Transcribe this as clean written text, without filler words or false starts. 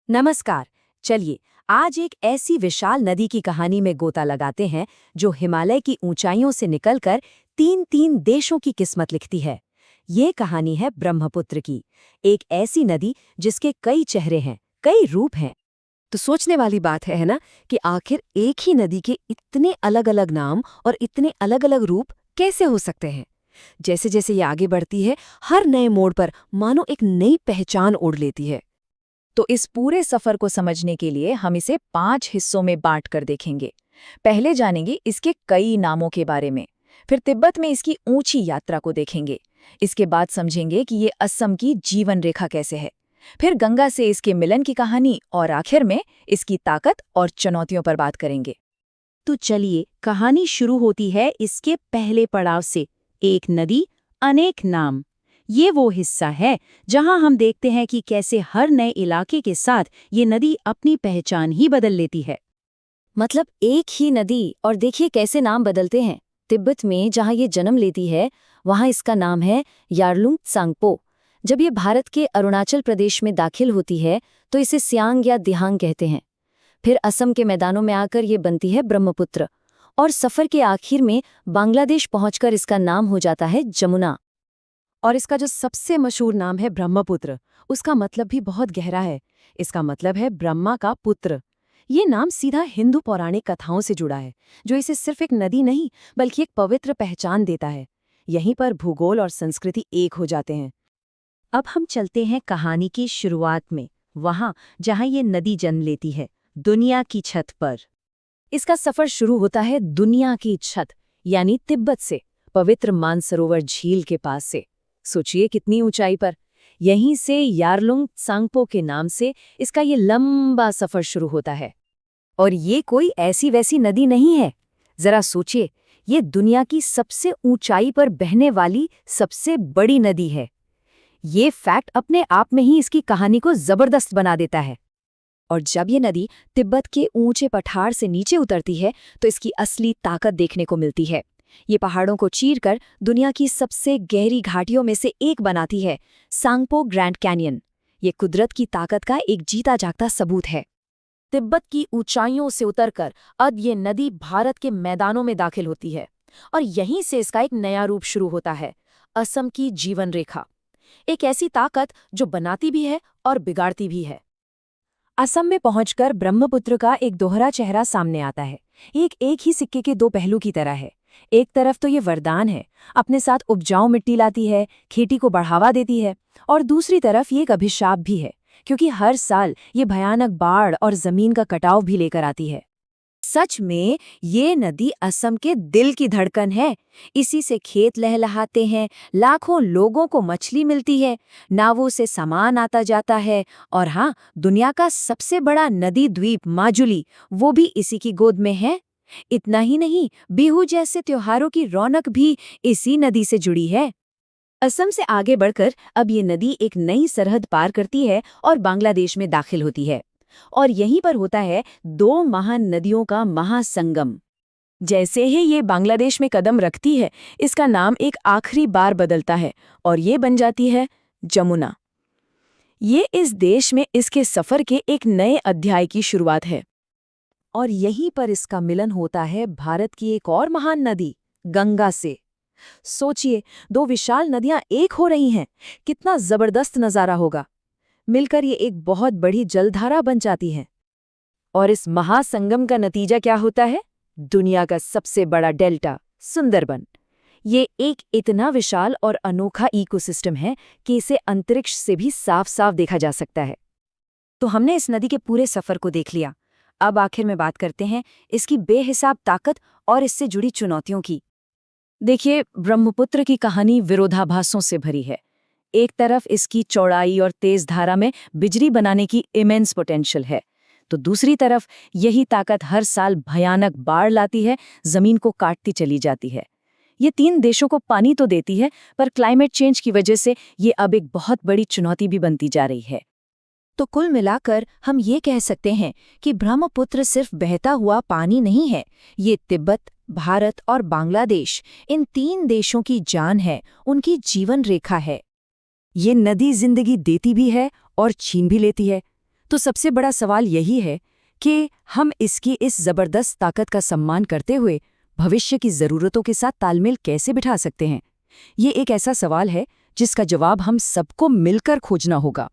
नमस्कार। चलिए आज एक ऐसी विशाल नदी की कहानी में गोता लगाते हैं जो हिमालय की ऊंचाइयों से निकलकर तीन तीन देशों की किस्मत लिखती है। ये कहानी है ब्रह्मपुत्र की, एक ऐसी नदी जिसके कई चेहरे हैं, कई रूप हैं। तो सोचने वाली बात है ना, कि आखिर एक ही नदी के इतने अलग अलग नाम और इतने अलग अलग रूप कैसे हो सकते हैं। जैसे जैसे ये आगे बढ़ती है, हर नए मोड़ पर मानो एक नई पहचान ओढ़ लेती है। तो इस पूरे सफर को समझने के लिए हम इसे 5 हिस्सों में बांट कर देखेंगे। पहले जानेंगे इसके कई नामों के बारे में, फिर तिब्बत में इसकी ऊंची यात्रा को देखेंगे। इसके बाद समझेंगे कि ये असम की जीवन रेखा कैसे है, फिर गंगा से इसके मिलन की कहानी और आखिर में इसकी ताकत और चुनौतियों पर बात करेंगे। तो चलिए, कहानी शुरू होती है इसके पहले पड़ाव से, एक नदी अनेक नाम। ये वो हिस्सा है जहां हम देखते हैं कि कैसे हर नए इलाके के साथ ये नदी अपनी पहचान ही बदल लेती है। मतलब एक ही नदी, और देखिए कैसे नाम बदलते हैं। तिब्बत में जहां ये जन्म लेती है, वहां इसका नाम है यारलुंग त्सांगपो। जब ये भारत के अरुणाचल प्रदेश में दाखिल होती है तो इसे सियांग या दिहांग कहते हैं। फिर असम के मैदानों में आकर ये बनती है ब्रह्मपुत्र, और सफर के आखिर में बांग्लादेश पहुंचकर इसका नाम हो जाता है जमुना। और इसका जो सबसे मशहूर नाम है ब्रह्मपुत्र, उसका मतलब भी बहुत गहरा है। इसका मतलब है ब्रह्मा का पुत्र। ये नाम सीधा हिंदू पौराणिक कथाओं से जुड़ा है, जो इसे सिर्फ एक नदी नहीं बल्कि एक पवित्र पहचान देता है। यहीं पर भूगोल और संस्कृति एक हो जाते हैं। अब हम चलते हैं कहानी की शुरुआत में, वहां जहां ये नदी जन्म लेती है, दुनिया की छत पर। इसका सफर शुरू होता है दुनिया की छत यानी तिब्बत से, पवित्र मानसरोवर झील के पास से। सोचिए कितनी ऊंचाई पर। यहीं से यारलुंग त्सांगपो के नाम से इसका ये लंबा सफर शुरू होता है। और ये कोई ऐसी वैसी नदी नहीं है। जरा सोचिए, ये दुनिया की सबसे ऊंचाई पर बहने वाली सबसे बड़ी नदी है। ये फैक्ट अपने आप में ही इसकी कहानी को जबरदस्त बना देता है। और जब ये नदी तिब्बत के ऊंचे पठार से नीचे उतरती है तो इसकी असली ताकत देखने को मिलती है। ये पहाड़ों को चीरकर दुनिया की सबसे गहरी घाटियों में से एक बनाती है, सांगपो ग्रैंड कैनियन। ये कुदरत की ताकत का एक जीता जागता सबूत है। तिब्बत की ऊंचाइयों से उतरकर अब ये नदी भारत के मैदानों में दाखिल होती है, और यहीं से इसका एक नया रूप शुरू होता है, असम की जीवन रेखा। एक ऐसी ताकत जो बनाती भी है और बिगाड़ती भी है। असम में पहुंचकर ब्रह्मपुत्र का एक दोहरा चेहरा सामने आता है। एक ही सिक्के के दो पहलू की तरह है। एक तरफ तो ये वरदान है, अपने साथ उपजाऊ मिट्टी लाती है, खेती को बढ़ावा देती है, और दूसरी तरफ ये एक अभिशाप भी है, क्योंकि हर साल ये भयानक बाढ़ और जमीन का कटाव भी लेकर आती है। सच में ये नदी असम के दिल की धड़कन है। इसी से खेत लहलहाते हैं, लाखों लोगों को मछली मिलती है, नावों से सामान आता जाता है, और हाँ, दुनिया का सबसे बड़ा नदी द्वीप माजुली, वो भी इसी की गोद में है। इतना ही नहीं, बिहू जैसे त्योहारों की रौनक भी इसी नदी से जुड़ी है। असम से आगे बढ़कर अब ये नदी एक नई सरहद पार करती है और बांग्लादेश में दाखिल होती है। और यहीं पर होता है दो महान नदियों का महासंगम। जैसे ही ये बांग्लादेश में कदम रखती है, इसका नाम एक आखिरी बार बदलता है और ये बन जाती है जमुना। ये इस देश में इसके सफर के एक नए अध्याय की शुरुआत है। और यहीं पर इसका मिलन होता है भारत की एक और महान नदी, गंगा से। सोचिए, दो विशाल नदियां एक हो रही हैं, कितना जबरदस्त नजारा होगा। मिलकर ये एक बहुत बड़ी जलधारा बन जाती है। और इस महासंगम का नतीजा क्या होता है? दुनिया का सबसे बड़ा डेल्टा, सुंदरबन। ये एक इतना विशाल और अनोखा इकोसिस्टम है कि इसे अंतरिक्ष से भी साफ साफ देखा जा सकता है। तो हमने इस नदी के पूरे सफर को देख लिया। अब आखिर में बात करते हैं इसकी बेहिसाब ताकत और इससे जुड़ी चुनौतियों की। देखिए, ब्रह्मपुत्र की कहानी विरोधाभासों से भरी है। एक तरफ इसकी चौड़ाई और तेज धारा में बिजली बनाने की इमेंस पोटेंशियल है, तो दूसरी तरफ यही ताकत हर साल भयानक बाढ़ लाती है, जमीन को काटती चली जाती है। ये तीन देशों को पानी तो देती है, पर क्लाइमेट चेंज की वजह से ये अब एक बहुत बड़ी चुनौती भी बनती जा रही है। तो कुल मिलाकर हम ये कह सकते हैं कि ब्रह्मपुत्र सिर्फ बहता हुआ पानी नहीं है, ये तिब्बत, भारत और बांग्लादेश, इन तीन देशों की जान है, उनकी जीवन रेखा है। ये नदी जिंदगी देती भी है और छीन भी लेती है। तो सबसे बड़ा सवाल यही है कि हम इसकी इस जबरदस्त ताकत का सम्मान करते हुए भविष्य की ज़रूरतों के साथ तालमेल कैसे बिठा सकते हैं। ये एक ऐसा सवाल है जिसका जवाब हम सबको मिलकर खोजना होगा।